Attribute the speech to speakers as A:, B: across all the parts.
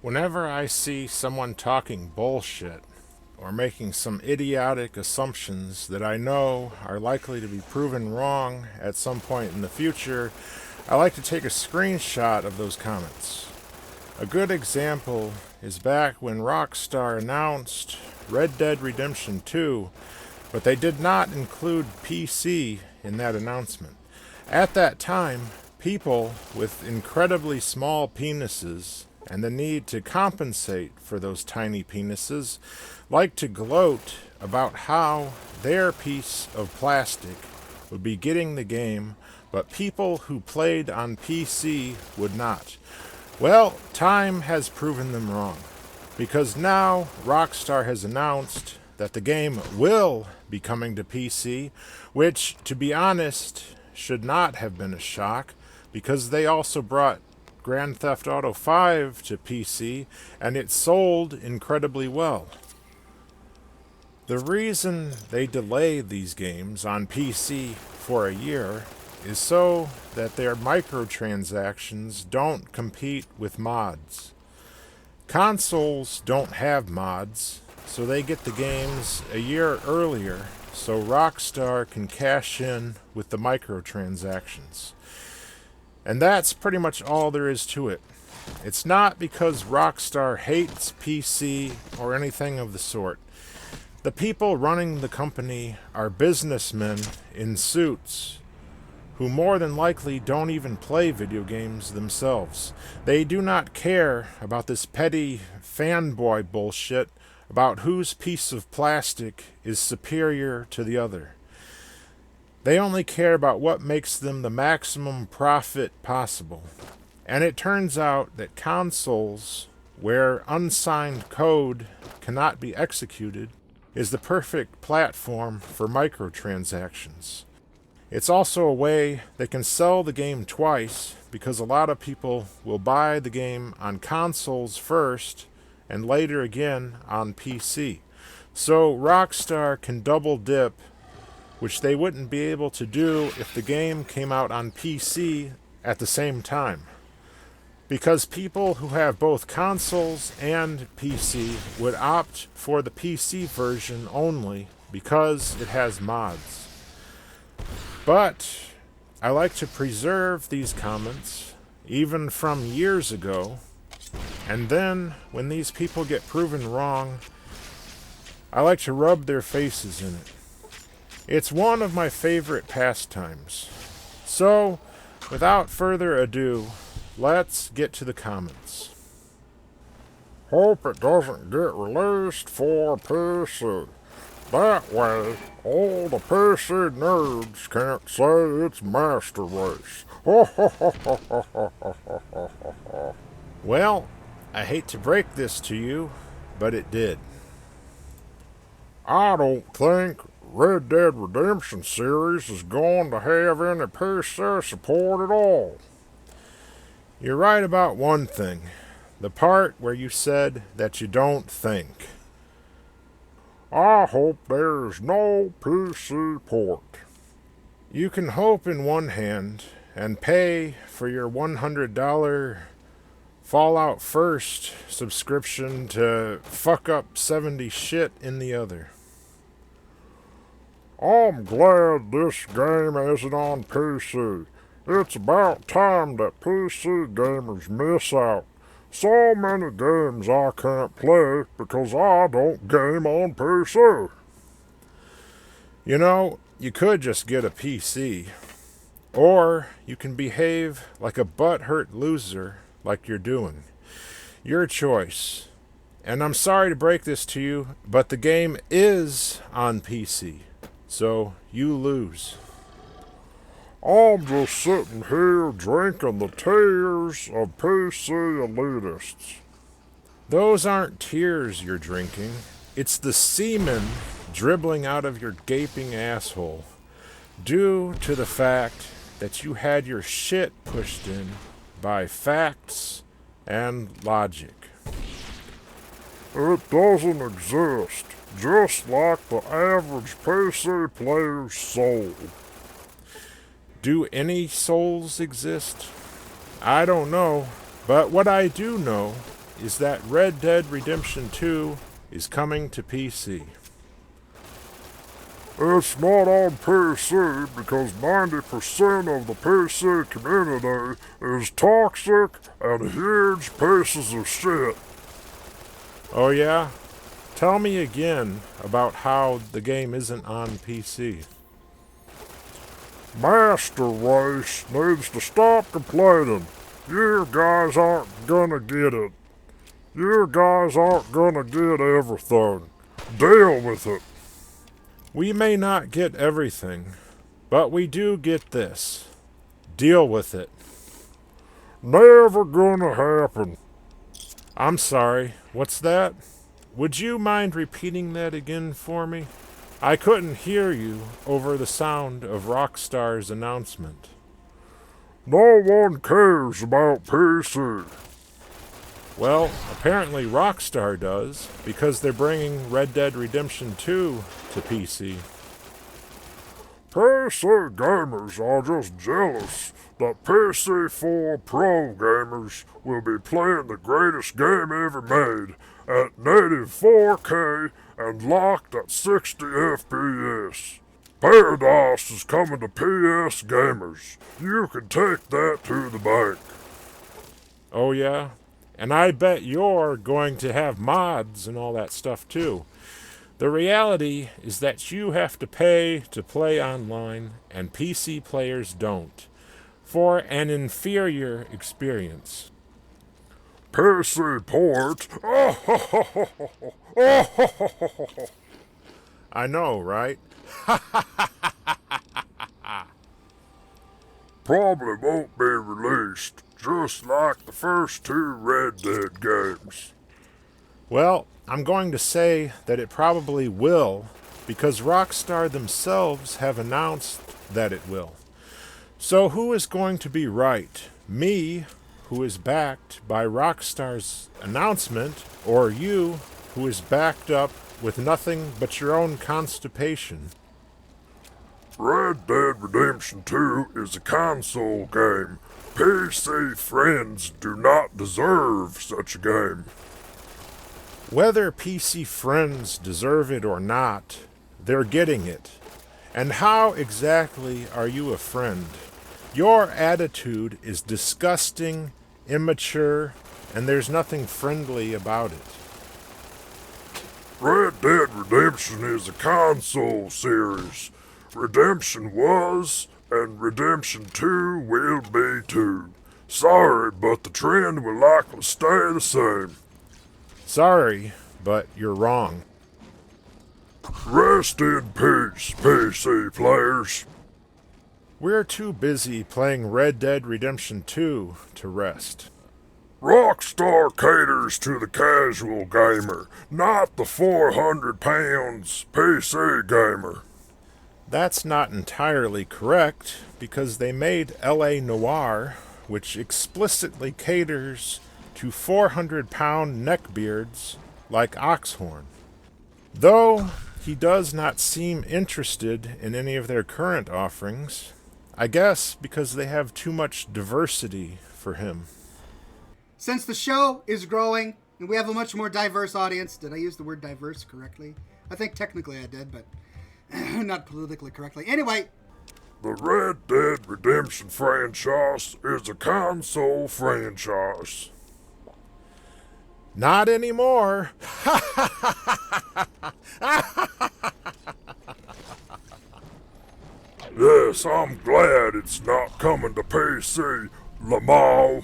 A: Whenever I see someone talking bullshit or making some idiotic assumptions that I know are likely to be proven wrong at some point in the future, I like to take a screenshot of those comments. A good example is back when Rockstar announced Red Dead Redemption 2, but they did not include PC in that announcement. At that time, people with incredibly small penises and the need to compensate for those tiny penises like to gloat about how their piece of plastic would be getting the game, but people who played on PC would not. Well, time has proven them wrong, because now Rockstar has announced that the game will be coming to PC, which, to be honest, should not have been a shock, because they also brought Grand Theft Auto 5 to PC, and it sold incredibly well. The reason they delay these games on PC for a year is so that their microtransactions don't compete with mods. Consoles don't have mods, so they get the games a year earlier so Rockstar can cash in with the microtransactions. And that's pretty much all there is to it. It's not because Rockstar hates PC or anything of the sort. The people running the company are businessmen in suits who more than likely don't even play video games themselves. They do not care about this petty fanboy bullshit about whose piece of plastic is superior to the other. They only care about what makes them the maximum profit possible. And it turns out that consoles, where unsigned code cannot be executed, is the perfect platform for microtransactions. It's also a way they can sell the game twice, because a lot of people will buy the game on consoles first and later again on PC. So Rockstar can double dip, which they wouldn't be able to do if the game came out on PC at the same time. Because people who have both consoles and PC would opt for the PC version only because it has mods. But I like to preserve these comments, even from years ago, and then when these people get proven wrong, I like to rub their faces in it. It's one of my favorite pastimes. So, without further ado, let's get to the comments.
B: Hope it doesn't get released for PC. That way, all the PC nerds can't say it's Master Race.
A: Well, I hate to break this to you, but it did.
B: I don't think Red Dead Redemption series is going to have any PC support at all.
A: You're right about one thing. The part where you said that you don't think.
B: I hope there's no PC port.
A: You can hope in one hand and pay for your $100 Fallout First subscription to fuck up 70 shit in the other.
B: I'm glad this game isn't on PC. It's about time that PC gamers miss out. So many games I can't play because I don't game on PC.
A: You know, you could just get a PC. Or you can behave like a butthurt loser like you're doing. Your choice. And I'm sorry to break this to you, but the game is on PC. So you lose.
B: I'm just sitting here drinking the tears of PC elitists.
A: Those aren't tears you're drinking. It's the semen dribbling out of your gaping asshole, due to the fact that you had your shit pushed in by facts and logic.
B: It doesn't exist, just like the average PC player's soul.
A: Do any souls exist? I don't know, but what I do know is that Red Dead Redemption 2 is coming to PC.
B: It's not on PC because 90% of the PC community is toxic and huge pieces of shit.
A: Oh yeah? Tell me again about how the game isn't on PC.
B: Master Race needs to stop complaining. You guys aren't gonna get it. You guys aren't gonna get everything. Deal with it.
A: We may not get everything, but we do get this. Deal with it.
B: Never gonna happen.
A: I'm sorry, what's that? Would you mind repeating that again for me? I couldn't hear you over the sound of Rockstar's announcement.
B: No one cares about PC.
A: Well, apparently Rockstar does, because they're bringing Red Dead Redemption 2 to PC.
B: PC gamers are just jealous that PC4 Pro gamers will be playing the greatest game ever made at native 4K and locked at 60 FPS. Paradise is coming to PS gamers. You can take that to the bank.
A: Oh yeah? And I bet you're going to have mods and all that stuff too. The reality is that you have to pay to play online, and PC players don't, for an inferior experience.
B: PC port?
A: I know, right?
B: Probably won't be released, just like the first 2 Red Dead games.
A: Well, I'm going to say that it probably will, because Rockstar themselves have announced that it will. So who is going to be right? Me, who is backed by Rockstar's announcement, or you, who is backed up with nothing but your own constipation?
B: Red Dead Redemption 2 is a console game. PC friends do not deserve such a game.
A: Whether PC friends deserve it or not, they're getting it. And how exactly are you a friend? Your attitude is disgusting, immature, and there's nothing friendly about it.
B: Red Dead Redemption is a console series. Redemption was, and Redemption 2 will be too. Sorry, but the trend will likely stay the same.
A: Sorry, but you're wrong.
B: Rest in peace, PC players.
A: We're too busy playing Red Dead Redemption 2 to rest.
B: Rockstar caters to the casual gamer, not the 400 pounds PC gamer.
A: That's not entirely correct, because they made L.A. Noire, which explicitly caters to 400-pound neckbeards like Oxhorn. Though he does not seem interested in any of their current offerings, I guess because they have too much diversity for him.
C: Since the show is growing and we have a much more diverse audience, did I use the word diverse correctly? I think technically I did, but not politically correctly. Anyway,
B: the Red Dead Redemption franchise is a console franchise.
A: Not anymore.
B: Yes, I'm glad it's not coming to PC, Lamau.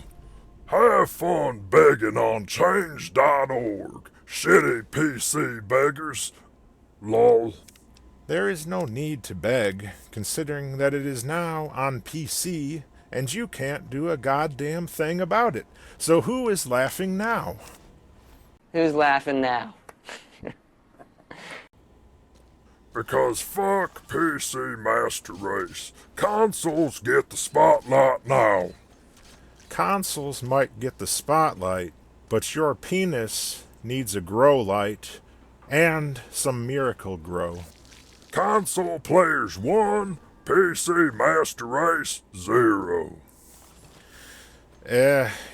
B: Have fun begging on change.org. Shitty PC beggars. Lol.
A: There is no need to beg, considering that it is now on PC, and you can't do a goddamn thing about it. So who is laughing now?
D: Who's laughing now?
B: Because fuck PC Master Race. Consoles get the spotlight now.
A: Consoles might get the spotlight, but your penis needs a grow light and some miracle grow.
B: Console players 1, PC Master Race 0.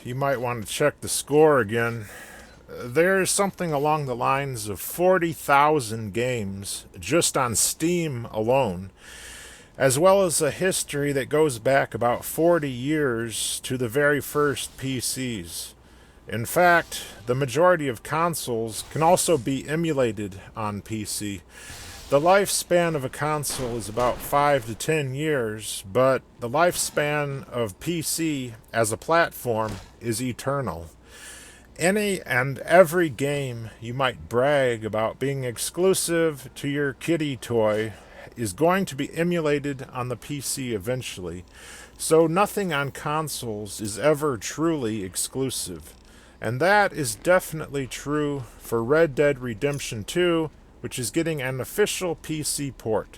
A: You might want to check the score again. There's something along the lines of 40,000 games just on Steam alone, as well as a history that goes back about 40 years to the very first PCs. In fact, the majority of consoles can also be emulated on PC. The lifespan of a console is about 5 to 10 years, but the lifespan of PC as a platform is eternal. Any and every game you might brag about being exclusive to your kiddie toy is going to be emulated on the PC eventually, so nothing on consoles is ever truly exclusive. And that is definitely true for Red Dead Redemption 2, which is getting an official PC port.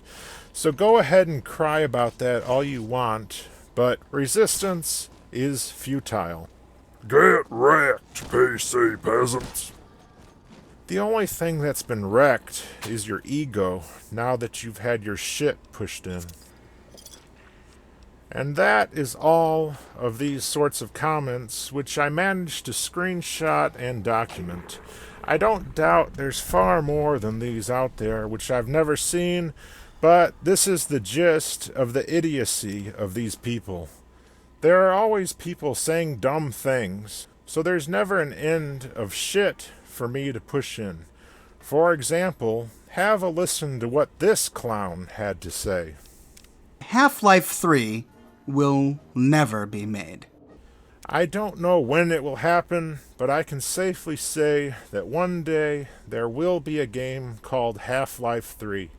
A: So go ahead and cry about that all you want, but resistance is futile.
B: Get wrecked, PC peasants.
A: The only thing that's been wrecked is your ego now that you've had your shit pushed in. And that is all of these sorts of comments, which I managed to screenshot and document. I don't doubt there's far more than these out there, which I've never seen, but this is the gist of the idiocy of these people. There are always people saying dumb things, so there's never an end of shit for me to push in. For example, have a listen to what this clown had to say.
C: Half-Life 3 will never be made.
A: I don't know when it will happen, but I can safely say that one day there will be a game called Half-Life 3.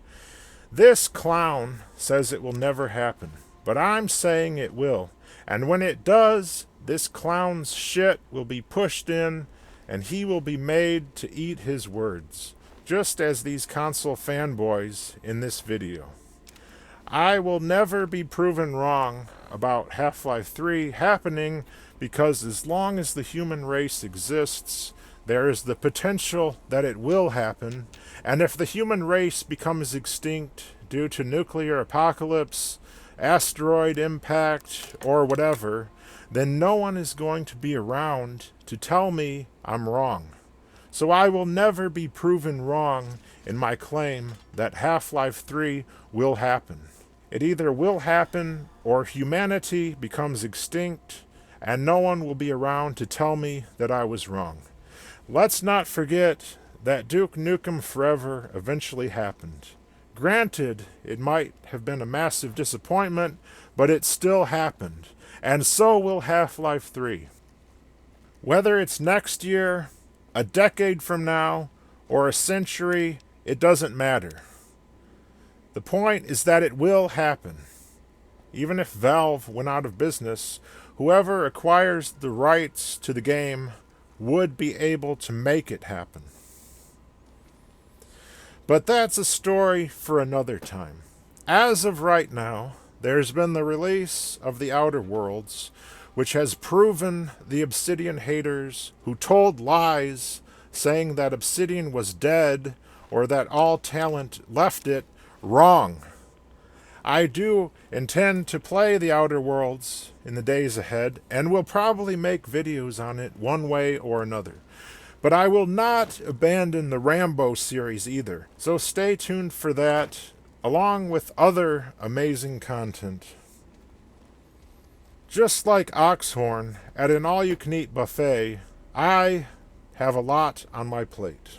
A: This clown says it will never happen, but I'm saying it will. And when it does, this clown's shit will be pushed in, and he will be made to eat his words, just as these console fanboys in this video. I will never be proven wrong about Half-Life 3 happening, because as long as the human race exists, there is the potential that it will happen, and if the human race becomes extinct due to nuclear apocalypse, asteroid impact, or whatever, then no one is going to be around to tell me I'm wrong. So I will never be proven wrong in my claim that Half-Life 3 will happen. It either will happen or humanity becomes extinct and no one will be around to tell me that I was wrong. Let's not forget that Duke Nukem Forever eventually happened. Granted, it might have been a massive disappointment, but it still happened. And so will Half-Life 3. Whether it's next year, a decade from now, or a century, it doesn't matter. The point is that it will happen. Even if Valve went out of business, whoever acquires the rights to the game would be able to make it happen. But that's a story for another time. As of right now, there's been the release of The Outer Worlds, which has proven the Obsidian haters who told lies saying that Obsidian was dead or that all talent left it wrong. I do intend to play The Outer Worlds in the days ahead and will probably make videos on it one way or another. But I will not abandon the Rambo series either, so stay tuned for that, along with other amazing content. Just like Oxhorn at an all-you-can-eat buffet, I have a lot on my plate.